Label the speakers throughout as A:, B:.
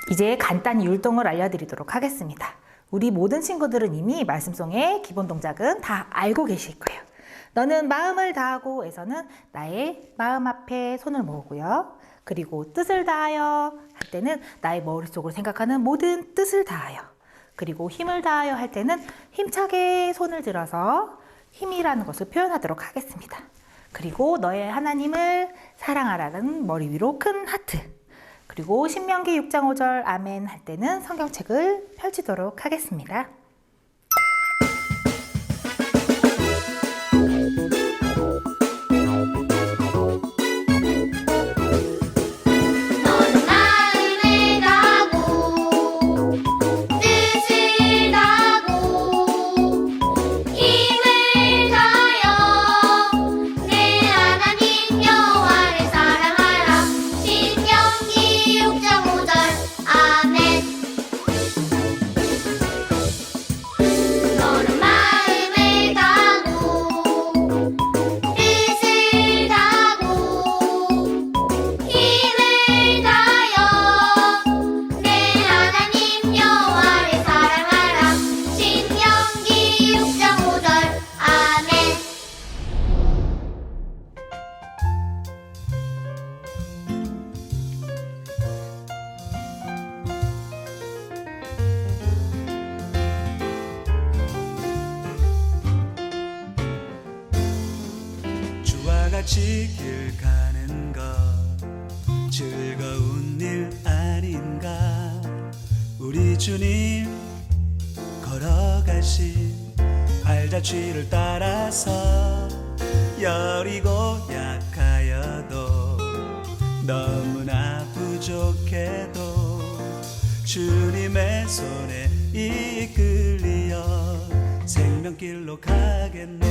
A: 이제 간단히 율동을 알려드리도록 하겠습니다. 우리 모든 친구들은 이미 말씀송의 기본 동작은 다 알고 계실 거예요. 너는 마음을 다하고 에서는 나의 마음 앞에 손을 모으고요. 그리고 뜻을 다하여 할 때는 나의 머릿속으로 생각하는 모든 뜻을 다하여, 그리고 힘을 다하여 할 때는 힘차게 손을 들어서 힘이라는 것을 표현하도록 하겠습니다. 그리고 너의 하나님을 사랑하라는 머리 위로 큰 하트, 그리고 신명기 6장 5절 아멘 할 때는 성경책을 펼치도록 하겠습니다.
B: 같이 길 가는 것 즐거운 일 아닌가. 우리 주님 걸어가신 발자취를 따라서 여리고 약하여도 너무나 부족해도 주님의 손에 이끌려 생명길로 가겠네.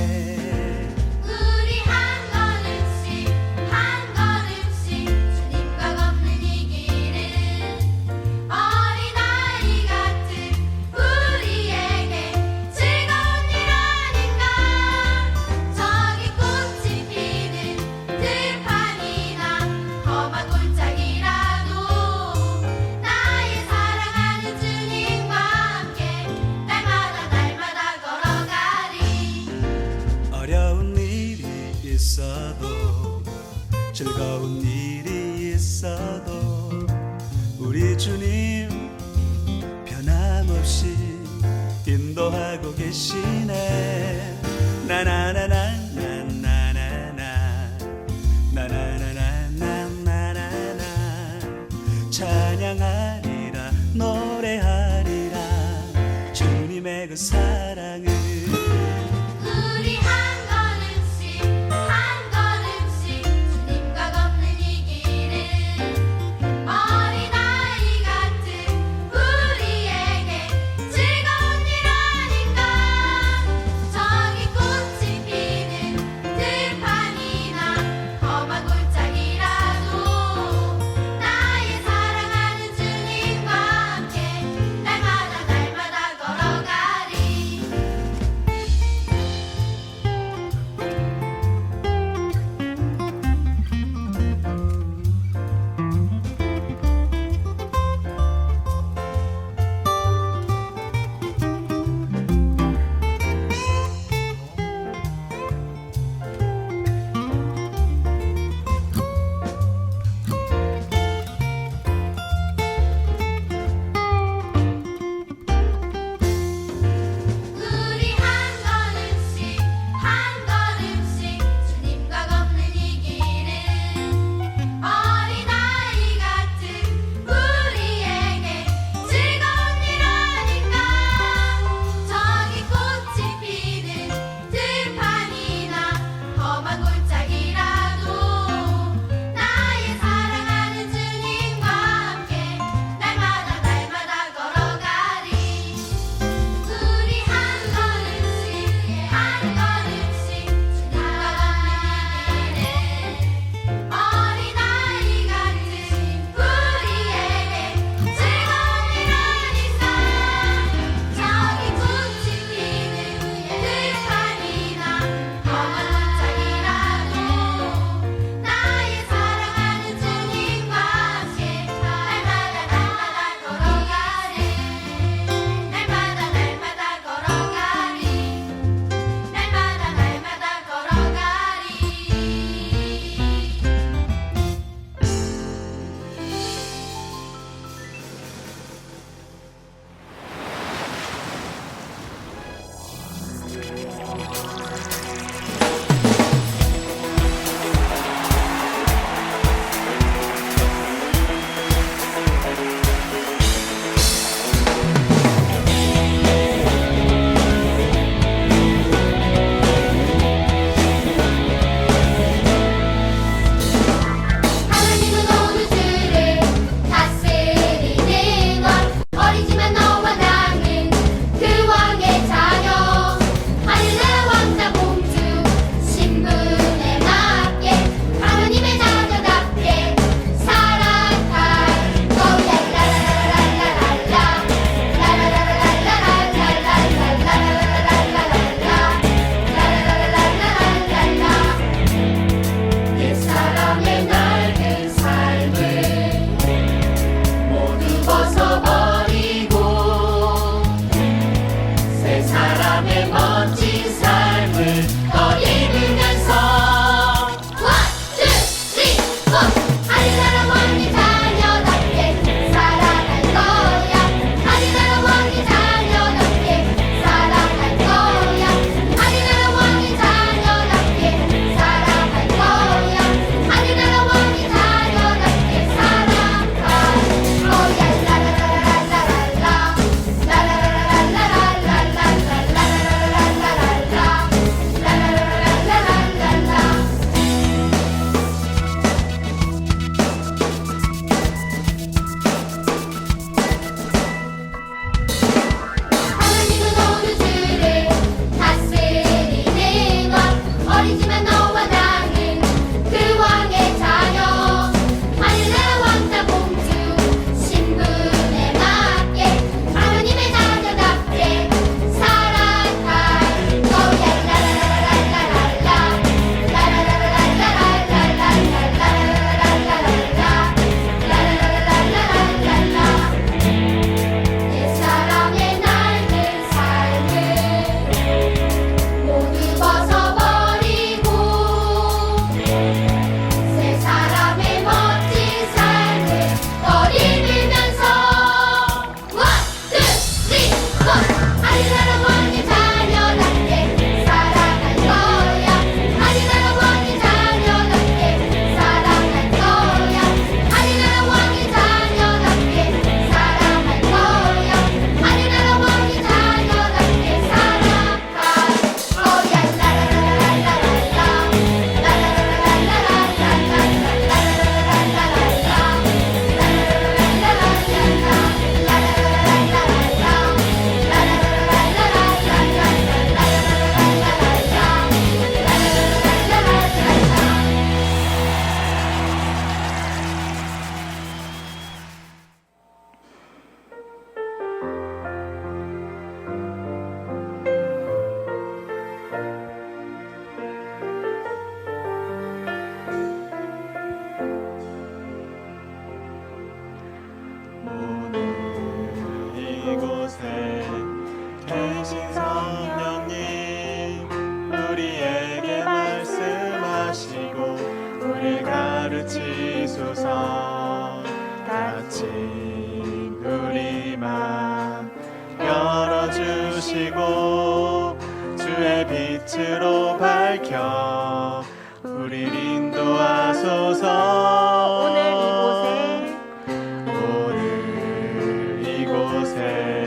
B: 즐거운 일이 있어도 우리 주님 변함없이 인도하고 계시네. 나나나나나나나나 나나나나나나나나 찬양하리라 노래하리라 주님의 그 사랑을.
C: 사랑하는 주님과 함께
B: 오늘 이곳에 계신 성령님 우리에게 말씀하시고 우리 가르치소서. 같이 우리 맘 열어주시고 주의 빛으로 밝혀 우리를 인도하소서. 오늘 이곳에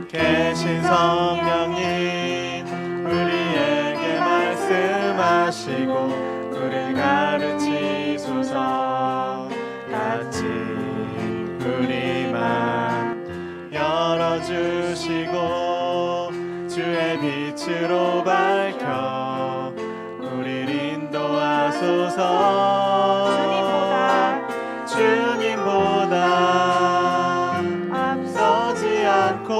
B: 계신 성령님 우리에게 말씀하시고 우리를 가르치소서. 같이 우리 맘 열어주시고 주의 빛으로 밝혀 우리를 인도하소서. 주님보다 앞서지 않고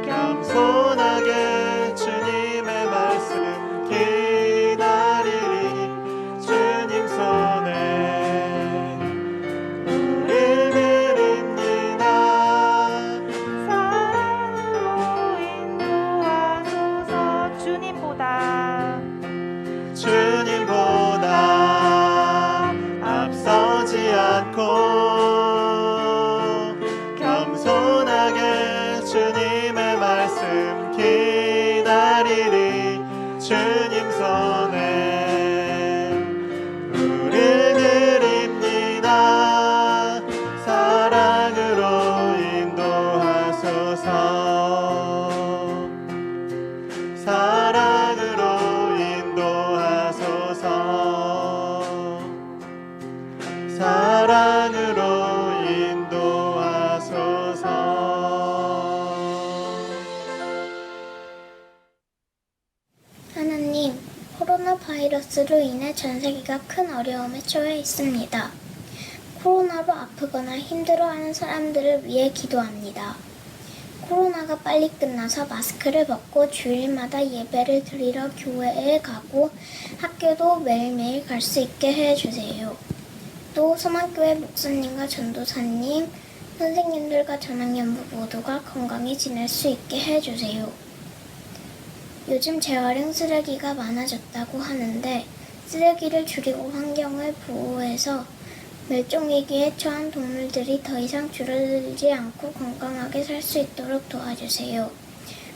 B: 겸손하게 주님의 말씀 기다리리. 주님 손에 우릴 드립니다.
A: 사랑으로 인도하소서. 주님보다
B: 앞서지 않고 겸손하게 주님의 말씀 기다리리. 주님 손에 우릴 드립니다. 사랑으로 인도하소서. 사랑으로 인도하소서. 사랑으로 인도하소서.
C: 하나님, 코로나 바이러스로 인해 전 세계가 큰 어려움에 처해 있습니다. 코로나로 아프거나 힘들어하는 사람들을 위해 기도합니다. 코로나가 빨리 끝나서 마스크를 벗고 주일마다 예배를 드리러 교회에 가고 학교도 매일매일 갈 수 있게 해주세요. 또 소망교회 목사님과 전도사님, 선생님들과 전학연부 모두가 건강히 지낼 수 있게 해주세요. 요즘 재활용 쓰레기가 많아졌다고 하는데 쓰레기를 줄이고 환경을 보호해서 멸종위기에 처한 동물들이 더 이상 줄어들지 않고 건강하게 살 수 있도록 도와주세요.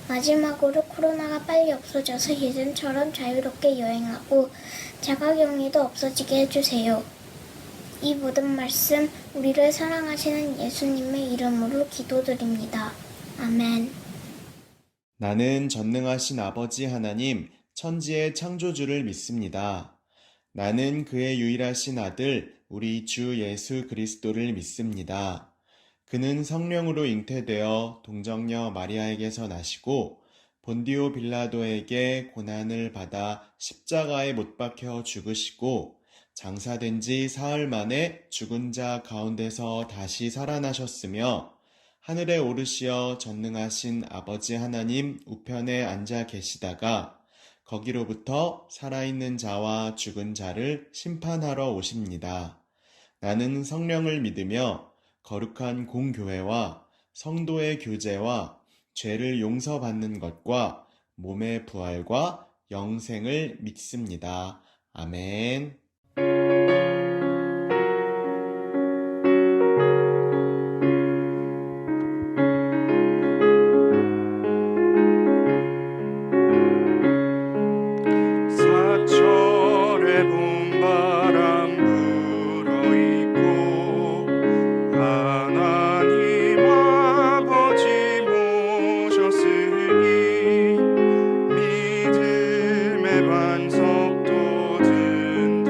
C: 마지막으로 코로나가 빨리 없어져서 예전처럼 자유롭게 여행하고 자가격리도 없어지게 해주세요. 이 모든 말씀 우리를 사랑하시는 예수님의 이름으로 기도드립니다. 아멘.
D: 나는 전능하신 아버지 하나님, 천지의 창조주를 믿습니다. 나는 그의 유일하신 아들, 우리 주 예수 그리스도를 믿습니다. 그는 성령으로 잉태되어 동정녀 마리아에게서 나시고 본디오 빌라도에게 고난을 받아 십자가에 못 박혀 죽으시고 장사된 지 사흘 만에 죽은 자 가운데서 다시 살아나셨으며 하늘에 오르시어 전능하신 아버지 하나님 우편에 앉아 계시다가 거기로부터 살아있는 자와 죽은 자를 심판하러 오십니다. 나는 성령을 믿으며 거룩한 공교회와 성도의 교제와 죄를 용서받는 것과 몸의 부활과 영생을 믿습니다. 아멘.
E: 사철의 봄바람 불어있고 하나님 아버지 모셨으니 믿음의 반석도 든든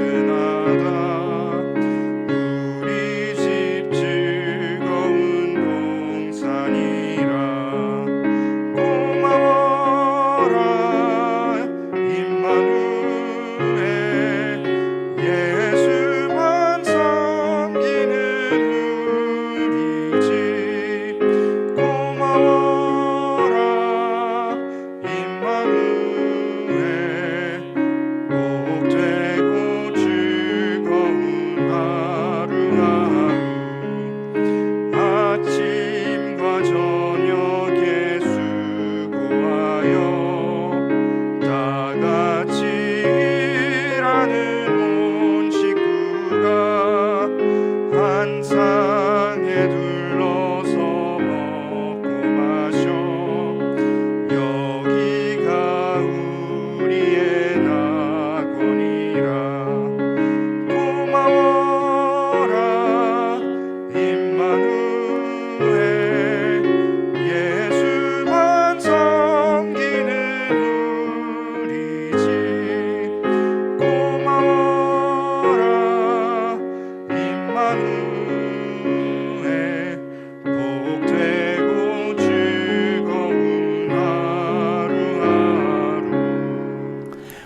E: 후에 복되고 즐거운 하루하루.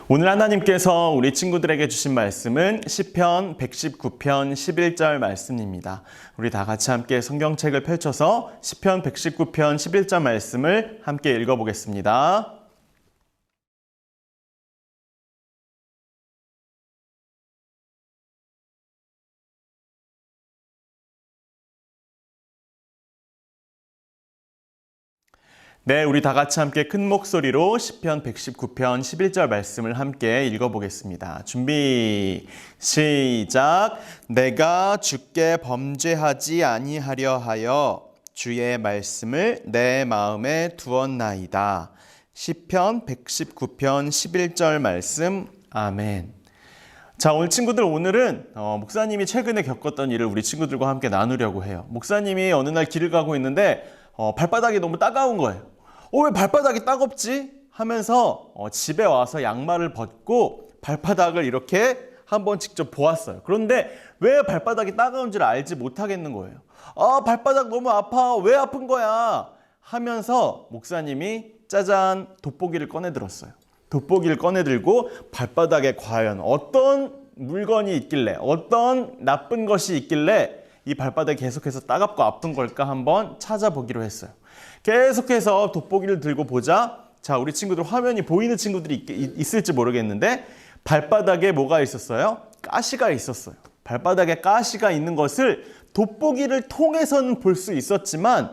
D: 오늘 하나님께서 우리 친구들에게 주신 말씀은 시편 119편 11절 말씀입니다. 우리 다 같이 함께 성경책을 펼쳐서 시편 119편 11절 말씀을 함께 읽어보겠습니다. 네, 우리 다 같이 함께 큰 목소리로 시편 119편 11절 말씀을 함께 읽어보겠습니다. 준비, 시작. 내가 주께 범죄하지 아니하려 하여 주의 말씀을 내 마음에 두었나이다. 시편 119편 11절 말씀. 아멘. 자, 오늘 친구들, 오늘은 목사님이 최근에 겪었던 일을 우리 친구들과 함께 나누려고 해요. 목사님이 어느 날 길을 가고 있는데 발바닥이 너무 따가운 거예요. 왜 발바닥이 따갑지? 하면서 집에 와서 양말을 벗고 발바닥을 이렇게 한번 직접 보았어요. 그런데 왜 발바닥이 따가운지를 알지 못하겠는 거예요. 발바닥 너무 아파. 왜 아픈 거야? 하면서 목사님이 짜잔 돋보기를 꺼내 들었어요. 돋보기를 꺼내 들고 발바닥에 과연 어떤 물건이 있길래, 어떤 나쁜 것이 있길래 이 발바닥이 계속해서 따갑고 아픈 걸까 한번 찾아보기로 했어요. 계속해서 돋보기를 들고 보자. 자, 우리 친구들 화면이 보이는 친구들이 있을지 모르겠는데 발바닥에 뭐가 있었어요? 가시가 있었어요. 발바닥에 가시가 있는 것을 돋보기를 통해서는 볼 수 있었지만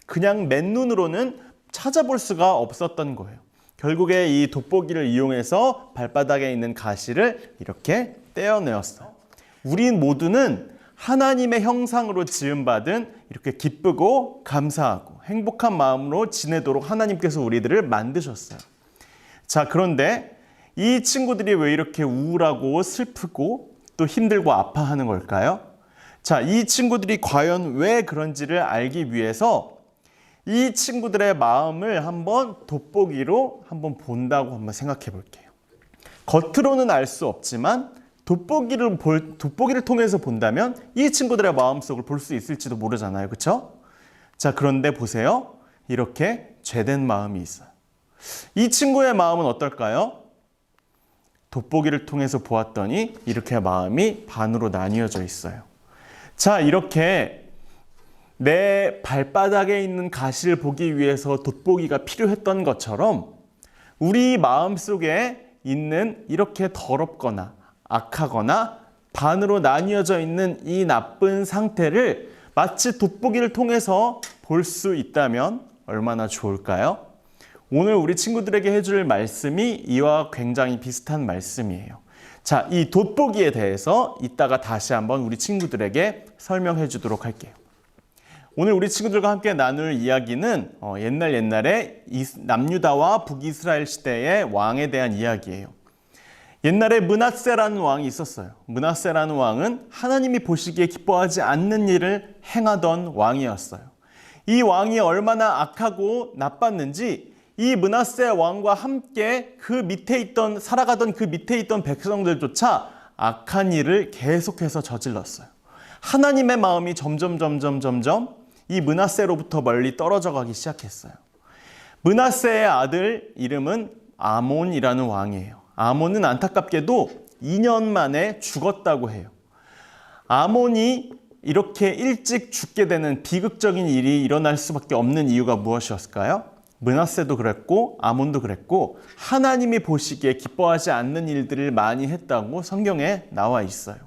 D: 그냥 맨눈으로는 찾아볼 수가 없었던 거예요. 결국에 이 돋보기를 이용해서 발바닥에 있는 가시를 이렇게 떼어내었어요. 우리 모두는 하나님의 형상으로 지음받은 이렇게 기쁘고 감사하고 행복한 마음으로 지내도록 하나님께서 우리들을 만드셨어요. 자, 그런데 이 친구들이 왜 이렇게 우울하고 슬프고 또 힘들고 아파하는 걸까요? 자, 이 친구들이 과연 왜 그런지를 알기 위해서 이 친구들의 마음을 한번 돋보기로 한번 본다고 한번 생각해 볼게요. 겉으로는 알 수 없지만 돋보기를 통해서 본다면 이 친구들의 마음속을 볼 수 있을지도 모르잖아요. 그렇죠? 자, 그런데 보세요. 이렇게 죄된 마음이 있어요. 이 친구의 마음은 어떨까요? 돋보기를 통해서 보았더니 이렇게 마음이 반으로 나뉘어져 있어요. 자, 이렇게 내 발바닥에 있는 가시를 보기 위해서 돋보기가 필요했던 것처럼 우리 마음속에 있는 이렇게 더럽거나 악하거나 반으로 나뉘어져 있는 이 나쁜 상태를 마치 돋보기를 통해서 볼 수 있다면 얼마나 좋을까요? 오늘 우리 친구들에게 해줄 말씀이 이와 굉장히 비슷한 말씀이에요. 자, 이 돋보기에 대해서 이따가 다시 한번 우리 친구들에게 설명해 주도록 할게요. 오늘 우리 친구들과 함께 나눌 이야기는 옛날에 남유다와 북이스라엘 시대의 왕에 대한 이야기예요. 옛날에 므낫세라는 왕이 있었어요. 므낫세라는 왕은 하나님이 보시기에 기뻐하지 않는 일을 행하던 왕이었어요. 이 왕이 얼마나 악하고 나빴는지 이 므낫세 왕과 함께 살아가던 그 밑에 있던 백성들조차 악한 일을 계속해서 저질렀어요. 하나님의 마음이 점점 이 므낫세로부터 멀리 떨어져 가기 시작했어요. 므낫세의 아들 이름은 아몬이라는 왕이에요. 아몬은 안타깝게도 2년 만에 죽었다고 해요. 아몬이 이렇게 일찍 죽게 되는 비극적인 일이 일어날 수밖에 없는 이유가 무엇이었을까요? 므낫세도 그랬고 아몬도 그랬고 하나님이 보시기에 기뻐하지 않는 일들을 많이 했다고 성경에 나와 있어요.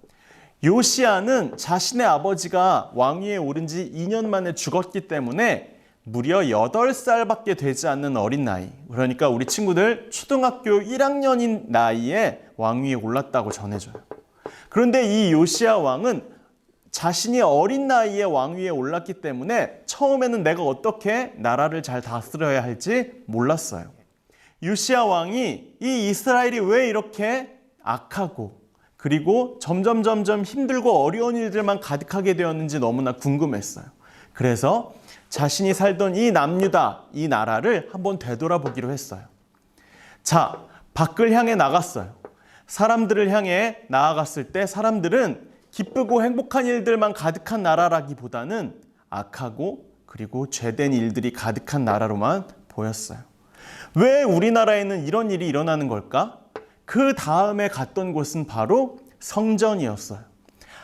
D: 요시야는 자신의 아버지가 왕위에 오른 지 2년 만에 죽었기 때문에 무려 8살밖에 되지 않는 어린 나이, 그러니까 우리 친구들 초등학교 1학년인 나이에 왕위에 올랐다고 전해져요. 그런데 이 요시야 왕은 자신이 어린 나이에 왕위에 올랐기 때문에 처음에는 내가 어떻게 나라를 잘 다스려야 할지 몰랐어요. 요시야 왕이 이 이스라엘이 왜 이렇게 악하고 그리고 점점 힘들고 어려운 일들만 가득하게 되었는지 너무나 궁금했어요. 그래서 자신이 살던 이 남유다, 이 나라를 한번 되돌아보기로 했어요. 자, 밖을 향해 나갔어요. 사람들을 향해 나아갔을 때 사람들은 기쁘고 행복한 일들만 가득한 나라라기보다는 악하고 그리고 죄된 일들이 가득한 나라로만 보였어요. 왜 우리나라에는 이런 일이 일어나는 걸까? 그 다음에 갔던 곳은 바로 성전이었어요.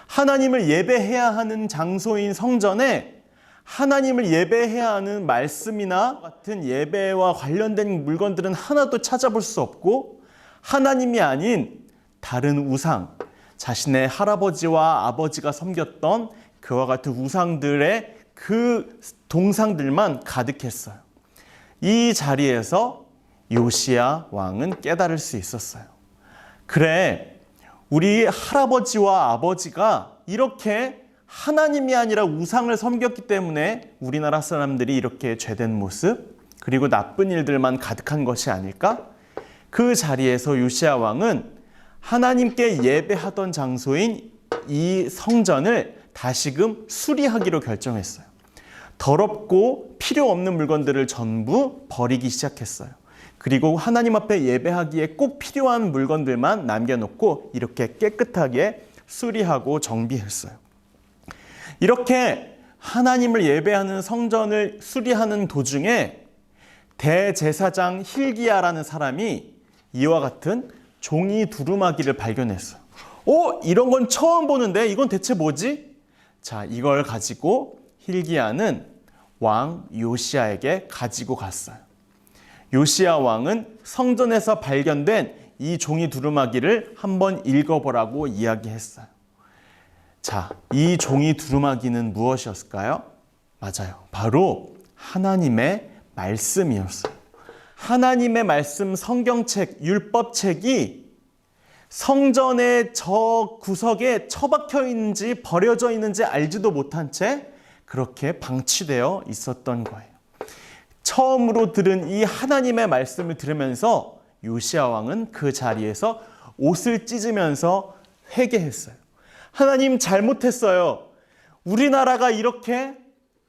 D: 하나님을 예배해야 하는 장소인 성전에 하나님을 예배해야 하는 말씀이나 같은 예배와 관련된 물건들은 하나도 찾아볼 수 없고, 하나님이 아닌 다른 우상, 자신의 할아버지와 아버지가 섬겼던 그와 같은 우상들의 그 동상들만 가득했어요. 이 자리에서 요시야 왕은 깨달을 수 있었어요. 그래, 우리 할아버지와 아버지가 이렇게 하나님이 아니라 우상을 섬겼기 때문에 우리나라 사람들이 이렇게 죄된 모습, 그리고 나쁜 일들만 가득한 것이 아닐까? 그 자리에서 요시야 왕은 하나님께 예배하던 장소인 이 성전을 다시금 수리하기로 결정했어요. 더럽고 필요 없는 물건들을 전부 버리기 시작했어요. 그리고 하나님 앞에 예배하기에 꼭 필요한 물건들만 남겨놓고 이렇게 깨끗하게 수리하고 정비했어요. 이렇게 하나님을 예배하는 성전을 수리하는 도중에 대제사장 힐기야라는 사람이 이와 같은 종이 두루마기를 발견했어요. 이런 건 처음 보는데 이건 대체 뭐지? 자, 이걸 가지고 힐기야는 왕 요시야에게 가지고 갔어요. 요시야 왕은 성전에서 발견된 이 종이 두루마기를 한번 읽어보라고 이야기했어요. 자, 이 종이 두루마기는 무엇이었을까요? 맞아요. 바로 하나님의 말씀이었어요. 하나님의 말씀 성경책, 율법책이 성전의 저 구석에 처박혀 있는지 버려져 있는지 알지도 못한 채 그렇게 방치되어 있었던 거예요. 처음으로 들은 이 하나님의 말씀을 들으면서 요시야 왕은 그 자리에서 옷을 찢으면서 회개했어요. 하나님, 잘못했어요. 우리나라가 이렇게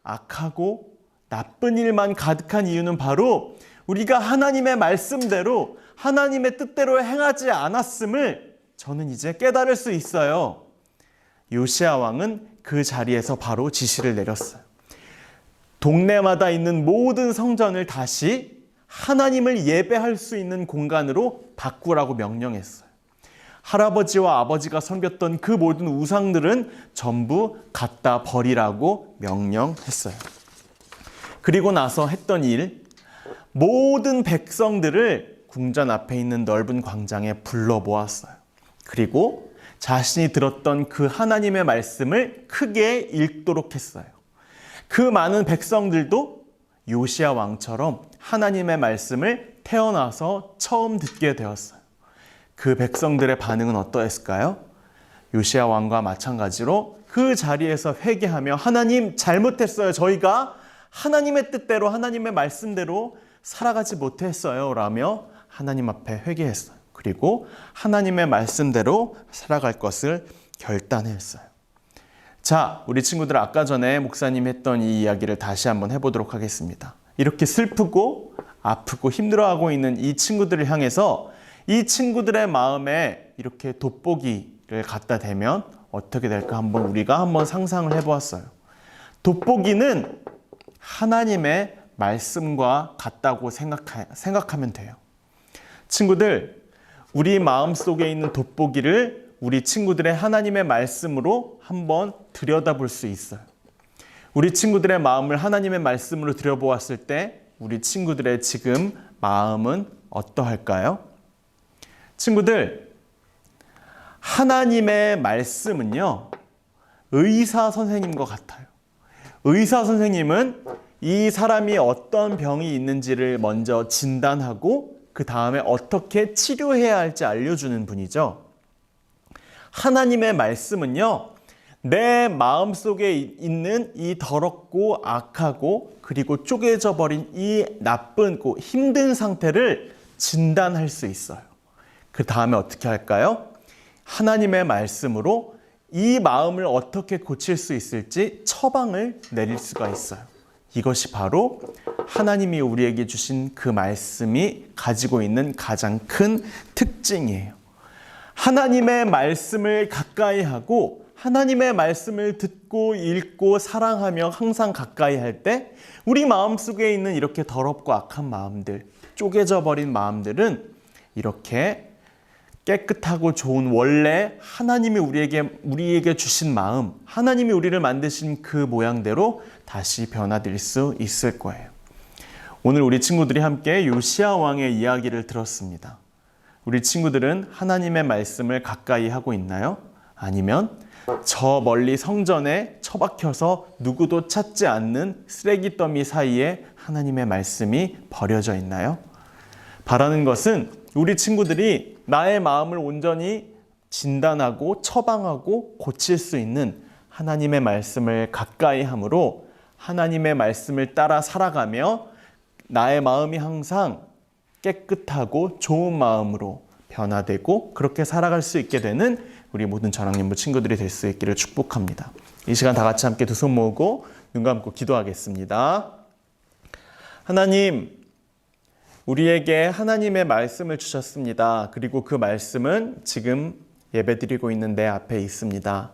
D: 악하고 나쁜 일만 가득한 이유는 바로 우리가 하나님의 말씀대로 하나님의 뜻대로 행하지 않았음을 저는 이제 깨달을 수 있어요. 요시야 왕은 그 자리에서 바로 지시를 내렸어요. 동네마다 있는 모든 성전을 다시 하나님을 예배할 수 있는 공간으로 바꾸라고 명령했어요. 할아버지와 아버지가 섬겼던 그 모든 우상들은 전부 갖다 버리라고 명령했어요. 그리고 나서 했던 일, 모든 백성들을 궁전 앞에 있는 넓은 광장에 불러 모았어요. 그리고 자신이 들었던 그 하나님의 말씀을 크게 읽도록 했어요. 그 많은 백성들도 요시야 왕처럼 하나님의 말씀을 태어나서 처음 듣게 되었어요. 그 백성들의 반응은 어떠했을까요? 요시야 왕과 마찬가지로 그 자리에서 회개하며 하나님, 잘못했어요. 저희가 하나님의 뜻대로 하나님의 말씀대로 살아가지 못했어요 라며 하나님 앞에 회개했어요. 그리고 하나님의 말씀대로 살아갈 것을 결단했어요. 자, 우리 친구들, 아까 전에 목사님이 했던 이 이야기를 다시 한번 해보도록 하겠습니다. 이렇게 슬프고 아프고 힘들어하고 있는 이 친구들을 향해서 이 친구들의 마음에 이렇게 돋보기를 갖다 대면 어떻게 될까 우리가 한번 상상을 해보았어요. 돋보기는 하나님의 말씀과 같다고 생각하면 돼요. 친구들, 우리 마음속에 있는 돋보기를 우리 친구들의 하나님의 말씀으로 한번 들여다볼 수 있어요. 우리 친구들의 마음을 하나님의 말씀으로 들여보았을 때 우리 친구들의 지금 마음은 어떠할까요? 친구들, 하나님의 말씀은요, 의사 선생님과 같아요. 의사 선생님은 이 사람이 어떤 병이 있는지를 먼저 진단하고 그 다음에 어떻게 치료해야 할지 알려주는 분이죠. 하나님의 말씀은요, 내 마음속에 있는 이 더럽고 악하고 그리고 쪼개져 버린 이 나쁘고 힘든 상태를 진단할 수 있어요. 그 다음에 어떻게 할까요? 하나님의 말씀으로 이 마음을 어떻게 고칠 수 있을지 처방을 내릴 수가 있어요. 이것이 바로 하나님이 우리에게 주신 그 말씀이 가지고 있는 가장 큰 특징이에요. 하나님의 말씀을 가까이 하고 하나님의 말씀을 듣고 읽고 사랑하며 항상 가까이 할 때 우리 마음속에 있는 이렇게 더럽고 악한 마음들, 쪼개져 버린 마음들은 이렇게 깨끗하고 좋은 원래 하나님이 우리에게 주신 마음, 하나님이 우리를 만드신 그 모양대로 다시 변화될 수 있을 거예요. 오늘 우리 친구들이 함께 요시야 왕의 이야기를 들었습니다. 우리 친구들은 하나님의 말씀을 가까이 하고 있나요? 아니면 저 멀리 성전에 처박혀서 누구도 찾지 않는 쓰레기 더미 사이에 하나님의 말씀이 버려져 있나요? 바라는 것은 우리 친구들이 나의 마음을 온전히 진단하고 처방하고 고칠 수 있는 하나님의 말씀을 가까이 함으로 하나님의 말씀을 따라 살아가며 나의 마음이 항상 깨끗하고 좋은 마음으로 변화되고 그렇게 살아갈 수 있게 되는 우리 모든 전학년부 친구들이 될 수 있기를 축복합니다. 이 시간 다 같이 함께 두 손 모으고 눈 감고 기도하겠습니다. 하나님, 우리에게 하나님의 말씀을 주셨습니다. 그리고 그 말씀은 지금 예배드리고 있는 내 앞에 있습니다.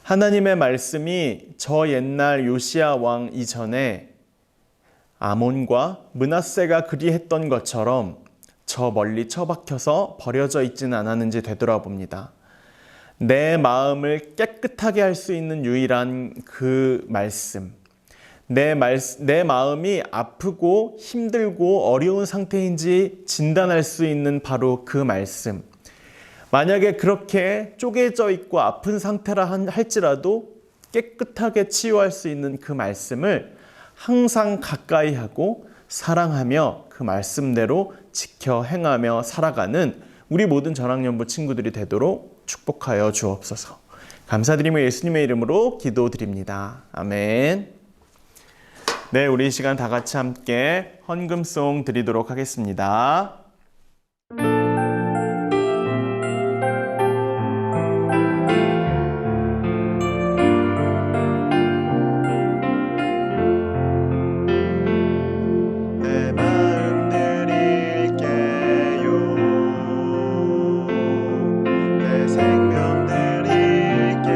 D: 하나님의 말씀이 저 옛날 요시야 왕 이전에 아몬과 므낫세가 그리했던 것처럼 저 멀리 처박혀서 버려져 있지는 않았는지 되돌아봅니다. 내 마음을 깨끗하게 할 수 있는 유일한 그 말씀, 내 마음이 아프고 힘들고 어려운 상태인지 진단할 수 있는 바로 그 말씀. 만약에 그렇게 쪼개져 있고 아픈 상태라 할지라도 깨끗하게 치유할 수 있는 그 말씀을 항상 가까이 하고 사랑하며 그 말씀대로 지켜 행하며 살아가는 우리 모든 전학년부 친구들이 되도록 축복하여 주옵소서. 감사드리며 예수님의 이름으로 기도드립니다. 아멘. 네, 우리 이 시간 다 같이 함께 헌금송 드리도록 하겠습니다.
B: 내 마음 드릴게요. 내 생명 드릴게요.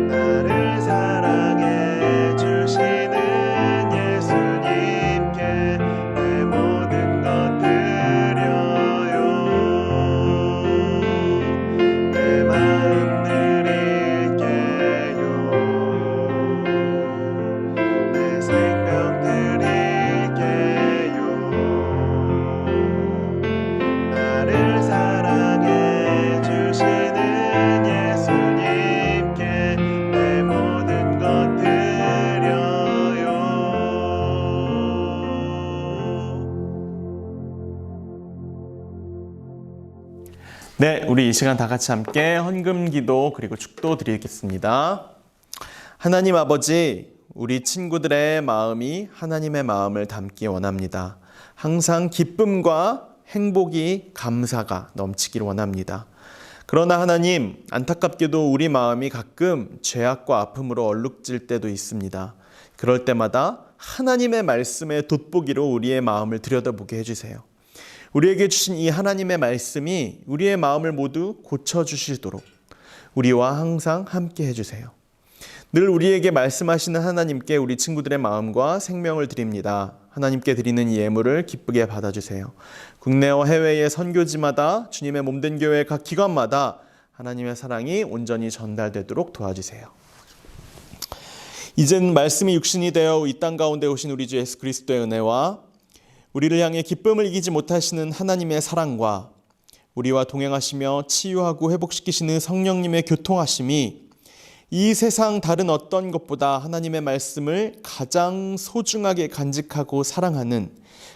B: 나를 사랑해 주시는 예수님께 내 모든 것 드려요. 내 마음 드릴게요. 내 생명 드릴게요. 나를 사랑해 주시는 예수님께 내 모든 것 드려요.
D: 네, 우리 이 시간 다 같이 함께 헌금 기도 그리고 축도 드리겠습니다. 하나님 아버지, 우리 친구들의 마음이 하나님의 마음을 담기 원합니다. 항상 기쁨과 행복이 감사가 넘치길 원합니다. 그러나 하나님, 안타깝게도 우리 마음이 가끔 죄악과 아픔으로 얼룩질 때도 있습니다. 그럴 때마다 하나님의 말씀의 돋보기로 우리의 마음을 들여다보게 해주세요. 우리에게 주신 이 하나님의 말씀이 우리의 마음을 모두 고쳐주시도록 우리와 항상 함께 해주세요. 늘 우리에게 말씀하시는 하나님께 우리 친구들의 마음과 생명을 드립니다. 하나님께 드리는 이 예물을 기쁘게 받아주세요. 국내와 해외의 선교지마다 주님의 몸된 교회 각 기관마다 하나님의 사랑이 온전히 전달되도록 도와주세요. 이젠 말씀이 육신이 되어 이 땅 가운데 오신 우리 주 예수 그리스도의 은혜와 우리를 향해 기쁨을 이기지 못하시는 하나님의 사랑과 우리와 동행하시며 치유하고 회복시키시는 성령님의 교통하심이 이 세상 다른 어떤 것보다 하나님의 말씀을 가장 소중하게 간직하고 사랑하는,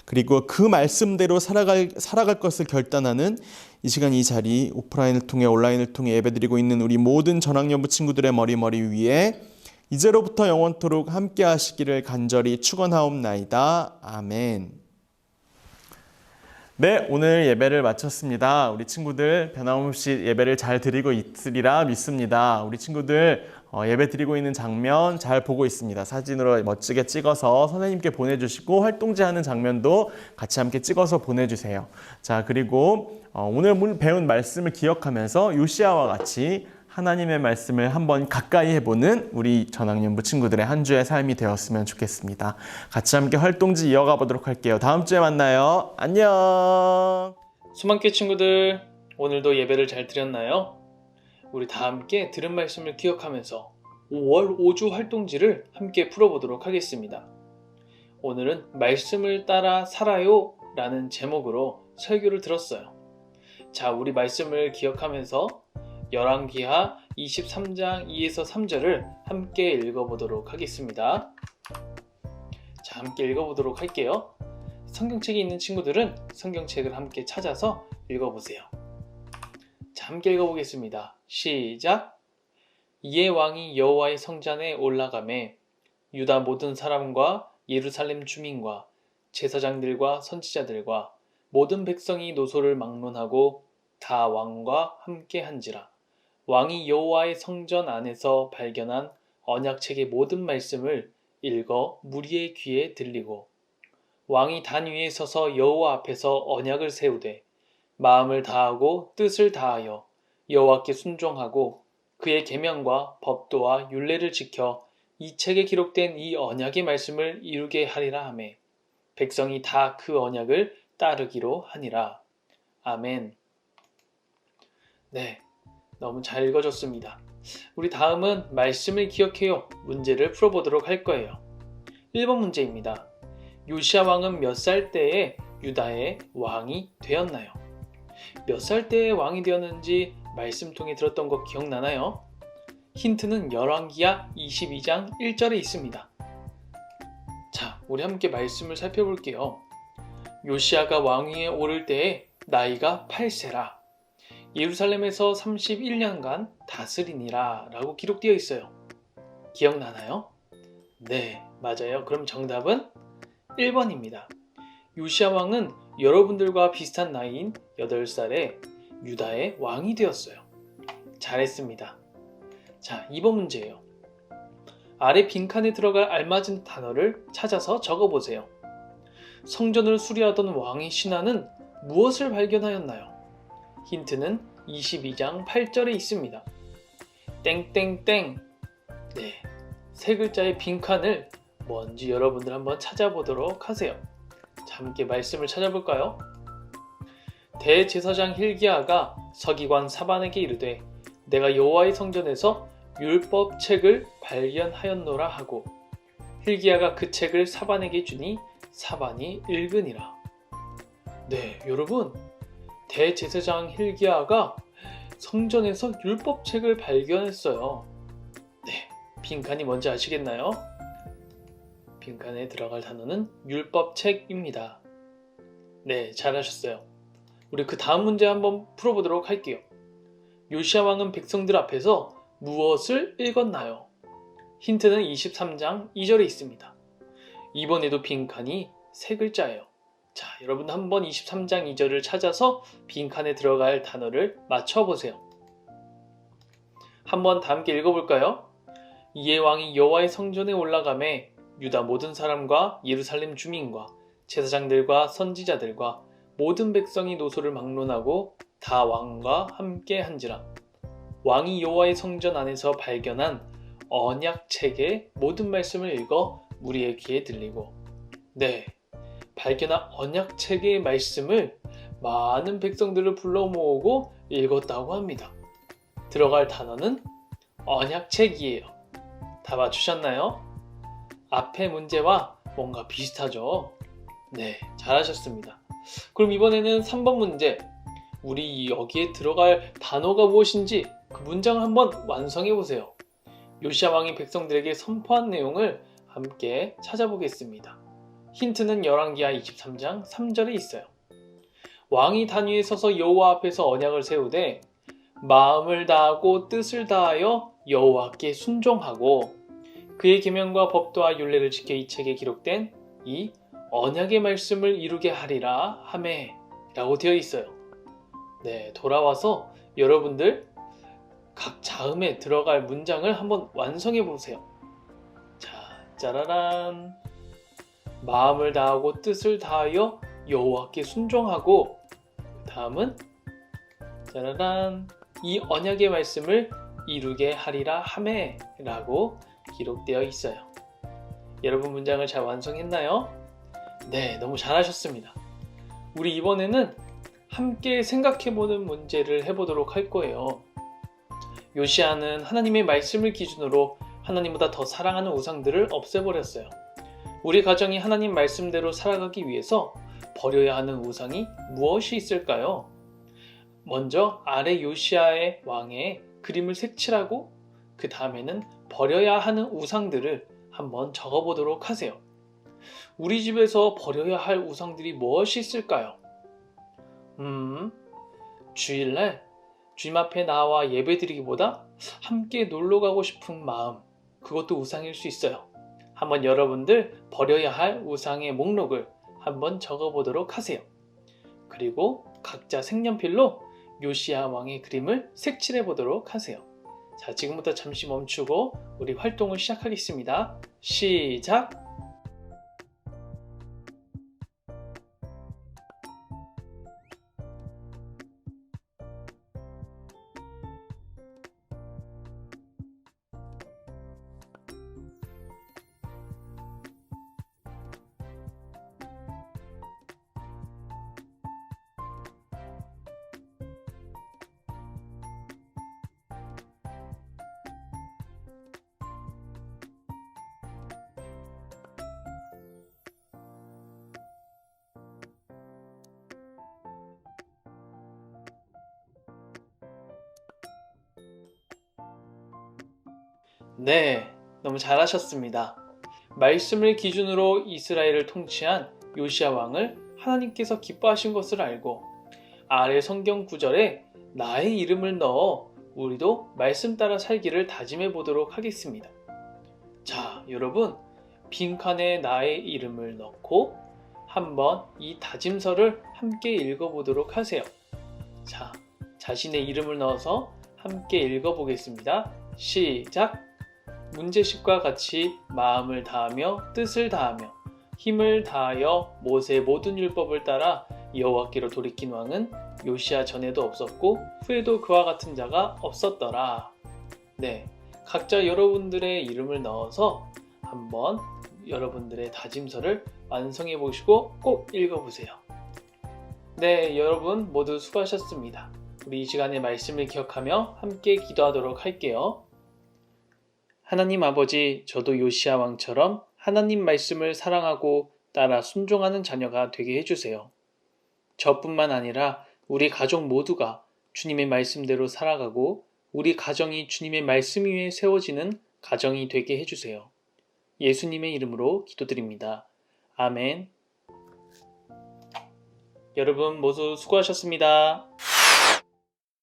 D: 그리고 그 말씀대로 살아갈 것을 결단하는 이 시간 이 자리 오프라인을 통해 온라인을 통해 예배드리고 있는 우리 모든 전학년부 친구들의 머리 위에 이제로부터 영원토록 함께 하시기를 간절히 축원하옵나이다. 아멘. 네, 오늘 예배를 마쳤습니다. 우리 친구들 변함없이 예배를 잘 드리고 있으리라 믿습니다. 우리 친구들 예배 드리고 있는 장면 잘 보고 있습니다. 사진으로 멋지게 찍어서 선생님께 보내주시고 활동지 하는 장면도 같이 함께 찍어서 보내주세요. 자, 그리고 오늘 배운 말씀을 기억하면서 요시아와 같이 하나님의 말씀을 한번 가까이 해보는 우리 전학년부 친구들의 한 주의 삶이 되었으면 좋겠습니다. 같이 함께 활동지 이어가 보도록 할게요. 다음 주에 만나요. 안녕.
F: 수만교 친구들, 오늘도 예배를 잘 드렸나요? 우리 다 함께 들은 말씀을 기억하면서 5월 5주 활동지를 함께 풀어보도록 하겠습니다. 오늘은 말씀을 따라 살아요 라는 제목으로 설교를 들었어요. 자, 우리 말씀을 기억하면서 열왕기하 23장 2에서 3절을 함께 읽어보도록 하겠습니다. 자, 함께 읽어보도록 할게요. 성경책이 있는 친구들은 성경책을 함께 찾아서 읽어보세요. 자, 함께 읽어보겠습니다. 시작! 이에 왕이 여호와의 성전에 올라가매 유다 모든 사람과 예루살렘 주민과 제사장들과 선지자들과 모든 백성이 노소를 막론하고 다 왕과 함께 한지라. 왕이 여호와의 성전 안에서 발견한 언약책의 모든 말씀을 읽어 무리의 귀에 들리고 왕이 단 위에 서서 여호와 앞에서 언약을 세우되 마음을 다하고 뜻을 다하여 여호와께 순종하고 그의 계명과 법도와 율례를 지켜 이 책에 기록된 이 언약의 말씀을 이루게 하리라 하매 백성이 다 그 언약을 따르기로 하니라. 아멘. 네, 너무 잘 읽어줬습니다. 우리 다음은 말씀을 기억해요 문제를 풀어보도록 할 거예요. 1번 문제입니다. 요시야 왕은 몇 살 때에 유다의 왕이 되었나요? 몇 살 때에 왕이 되었는지 말씀 통해 들었던 거 기억나나요? 힌트는 열왕기하 22장 1절에 있습니다. 자, 우리 함께 말씀을 살펴볼게요. 요시야가 왕위에 오를 때에 나이가 8세라. 예루살렘에서 31년간 다스리니라 라고 기록되어 있어요. 기억나나요? 네, 맞아요. 그럼 정답은 1번입니다. 요시야 왕은 여러분들과 비슷한 나이인 8살에 유다의 왕이 되었어요. 잘했습니다. 자, 2번 문제예요. 아래 빈칸에 들어갈 알맞은 단어를 찾아서 적어보세요. 성전을 수리하던 왕의 신하는 무엇을 발견하였나요? 힌트는 22장 8절에 있습니다. 땡땡땡. 네, 세 글자의 빈칸을 뭔지 여러분들 한번 찾아보도록 하세요. 자, 함께 말씀을 찾아볼까요? 대제사장 hil기야가 서기관 사반에게 이르되 내가 여호와의 성전에서 율법책을 발견하였노라 하고 hil기야가 그 책을 사반에게 주니 사반이 읽으니라. 네, 여러분, 대제사장 hil기야가 성전에서 율법책을 발견했어요. 네, 빈칸이 뭔지 아시겠나요? 빈칸에 들어갈 단어는 율법책입니다. 네, 잘하셨어요. 우리 그 다음 문제 한번 풀어보도록 할게요. 요시야 왕은 백성들 앞에서 무엇을 읽었나요? 힌트는 23장 2절에 있습니다. 이번에도 빈칸이 세 글자예요. 자, 여러분 한번 23장 2절을 찾아서 빈칸에 들어갈 단어를 맞춰보세요. 한번 다 함께 읽어볼까요? 이에 왕이 여호와의 성전에 올라가매 유다 모든 사람과 예루살렘 주민과 제사장들과 선지자들과 모든 백성이 노소를 막론하고 다 왕과 함께 한지라. 왕이 여호와의 성전 안에서 발견한 언약책의 모든 말씀을 읽어 무리의 귀에 들리고, 네, 발견한 언약책의 말씀을 많은 백성들을 불러 모으고 읽었다고 합니다. 들어갈 단어는 언약책이에요. 다 맞추셨나요? 앞의 문제와 뭔가 비슷하죠? 네, 잘하셨습니다. 그럼 이번에는 3번 문제. 우리 여기에 들어갈 단어가 무엇인지 그 문장을 한번 완성해 보세요. 요시야 왕이 백성들에게 선포한 내용을 함께 찾아보겠습니다. 힌트는 열왕기하 23장 3절에 있어요. 왕이 단 위에 서서 여호와 앞에서 언약을 세우되 마음을 다하고 뜻을 다하여 여호와께 순종하고 그의 계명과 법도와 율례를 지켜 이 책에 기록된 이 언약의 말씀을 이루게 하리라 하매, 라고 되어 있어요. 네, 돌아와서 여러분들 각 자음에 들어갈 문장을 한번 완성해 보세요. 자, 짜라란. 마음을 다하고 뜻을 다하여 여호와께 순종하고, 그 다음은 짜라란. 이 언약의 말씀을 이루게 하리라 하매 라고 기록되어 있어요. 여러분 문장을 잘 완성했나요? 네, 너무 잘하셨습니다. 우리 이번에는 함께 생각해보는 문제를 해보도록 할 거예요. 요시아는 하나님의 말씀을 기준으로 하나님보다 더 사랑하는 우상들을 없애버렸어요. 우리 가정이 하나님 말씀대로 살아가기 위해서 버려야 하는 우상이 무엇이 있을까요? 먼저 아래 요시아의 왕의 그림을 색칠하고 그 다음에는 버려야 하는 우상들을 한번 적어보도록 하세요. 우리 집에서 버려야 할 우상들이 무엇이 있을까요? 주일날 주님 앞에 나와 예배드리기보다 함께 놀러 가고 싶은 마음, 그것도 우상일 수 있어요. 한번 여러분들 버려야 할 우상의 목록을 한번 적어보도록 하세요. 그리고 각자 색연필로 요시아 왕의 그림을 색칠해 보도록 하세요. 자, 지금부터 잠시 멈추고 우리 활동을 시작하겠습니다. 시작! 네, 너무 잘하셨습니다. 말씀을 기준으로 이스라엘을 통치한 요시아 왕을 하나님께서 기뻐하신 것을 알고 아래 성경 구절에 나의 이름을 넣어 우리도 말씀 따라 살기를 다짐해 보도록 하겠습니다. 자, 여러분 빈칸에 나의 이름을 넣고 한번 이 다짐서를 함께 읽어보도록 하세요. 자, 자신의 이름을 넣어서 함께 읽어보겠습니다. 시작! 문제식과 같이 마음을 다하며 뜻을 다하며 힘을 다하여 모세의 모든 율법을 따라 여호와께로 돌이킨 왕은 요시아 전에도 없었고 후에도 그와 같은 자가 없었더라. 네, 각자 여러분들의 이름을 넣어서 한번 여러분들의 다짐서를 완성해 보시고 꼭 읽어보세요. 네, 여러분 모두 수고하셨습니다. 우리 이 시간의 말씀을 기억하며 함께 기도하도록 할게요. 하나님 아버지, 저도 요시아 왕처럼 하나님 말씀을 사랑하고 따라 순종하는 자녀가 되게 해주세요. 저뿐만 아니라 우리 가족 모두가 주님의 말씀대로 살아가고 우리 가정이 주님의 말씀 위에 세워지는 가정이 되게 해주세요. 예수님의 이름으로 기도드립니다. 아멘. 여러분 모두 수고하셨습니다.